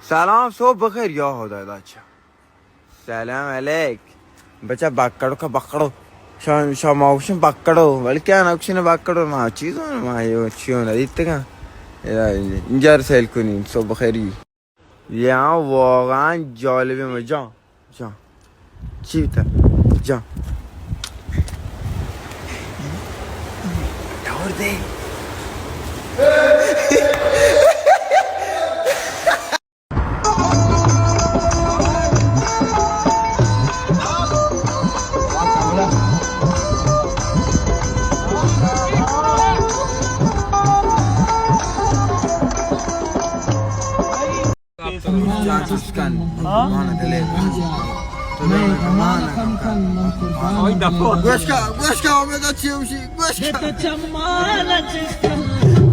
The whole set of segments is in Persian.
سلام صبح بخیر یا خدای بچه. سلام علیک بچه. بکڑو کا بکڑو شام آوشن بکڑو ولی که نکشن بکڑو ما چیزونه ما یه چیونه دیده کن اینجا رو سیل کنیم. صبح بخیری. یا واقعا جالبه ما جان چی بیتر جان دورده گوشکا آمده چی میشی گوشکا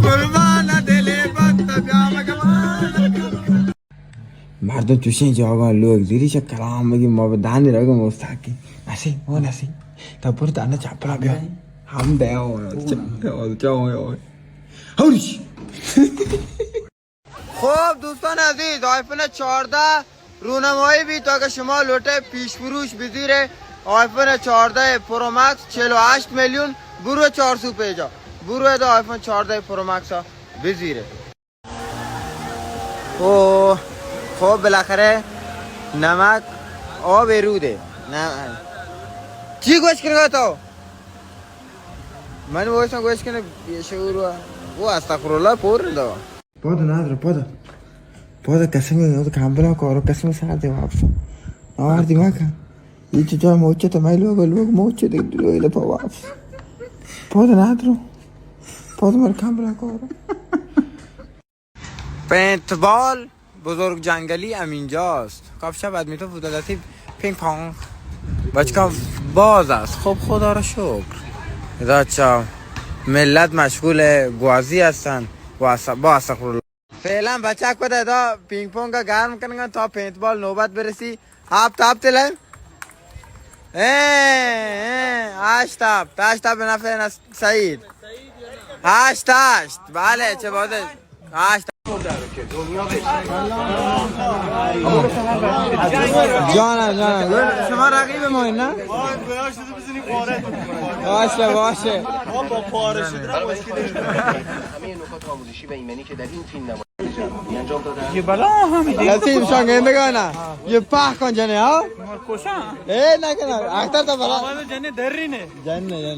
قربان دلی بند بیام کمان. مردم توش اینجا آقا لوگ زیریش کلام بگیم ما به دهنی رگم مستحکی نسی ما نسی تا برو دهنه چپرا بیا هم ده آقا هوریش. خب دوستان عزیز آیفون 14 رونمایی بی تا که شما لوته پیش فروش بزیره. آیفون 14 پرو مکس 48 میلیون برو 400 پیجا برو دا آیفون 14 پرو مکس ها بزیره. خب بالاخره نمک آب روده چی گوش کنگا تو من بایستم گوش کنه بیشور و استغفرالله پر دا پادا نداره پادا کسی کامبلا کارو کسی ساعت واپس آوردی مکن یه جا موچه تا میلو گلوگ موچه دیگه دلویل پا واپس پادا نداره پادا مر کامبلا کارو پینتبال بزرگ جنگلی امینجاست. کافشه بعد میتو فوتبالیستی پینگ پونگ بچکا باز است. خب خدا را شکر. بچا ملت مشغول گوازی هستن با استغفرالله. فعلا بچه کده دا پینگ پونگ گرم کنن تا پینتبال نوبت برسی. هاپ تاپ تله هشت تاپ به نفع سعید هشت بله چه باده هشت جانم شما رقیب ما این نه؟ باشه با پاره شده همه نکات آموزشی و ایمنی که در این فیلم نمایش انجام دادن یه بلا همیده نسیم شنگندگانه یه پخ کن جنه ها کشان نکنه اختر تا بلا جنه درینه جنه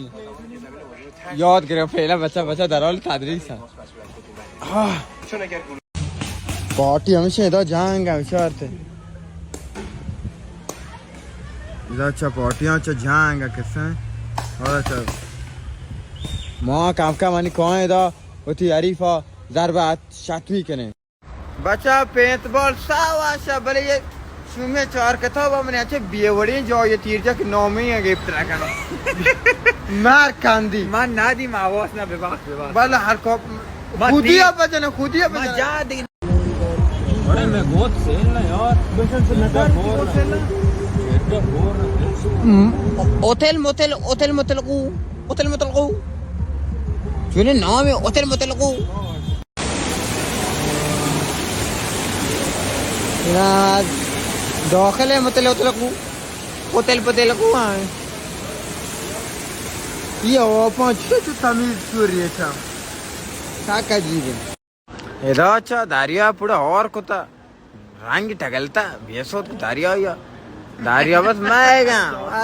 یاد گرم فعلا بچه در حال تدریس هست. پارتی همیشه دا جنگ همیشه آرته دا چه پارتی ها چه جنگ ها کسن حالا چه ما کم منی کهانه دا و تی عریفا ضربت شتوی کنه بچه پینتبال ساواشا بله یه شومه 4 کتاب همونه اچه بیوڑی جای تیرجا که نامی ها گیفت رکنه مر کندی من ندیم آواز نه ببخش بله هر کاب خودی ها بجنه من جا دیگه अरे मैं बहुत सेल ना यार होटल मोटल सुने नाम है होटल मोटल को यार दाखिल है होटल को को ये पांच तमिल सूर्य था का जीवन इधर दारिया पूरा और कुता रंग टगलता बेसोत दारिया बस मैं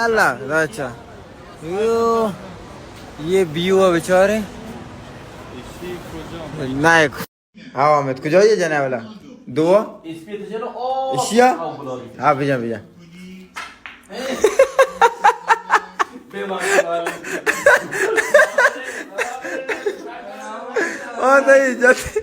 अल्लाह अच्छा ये व्यू है बेचारे नायक हाँ अमित कुछ हो जाने वाला दो इशिया हाँ भेजा ओ नहीं जाते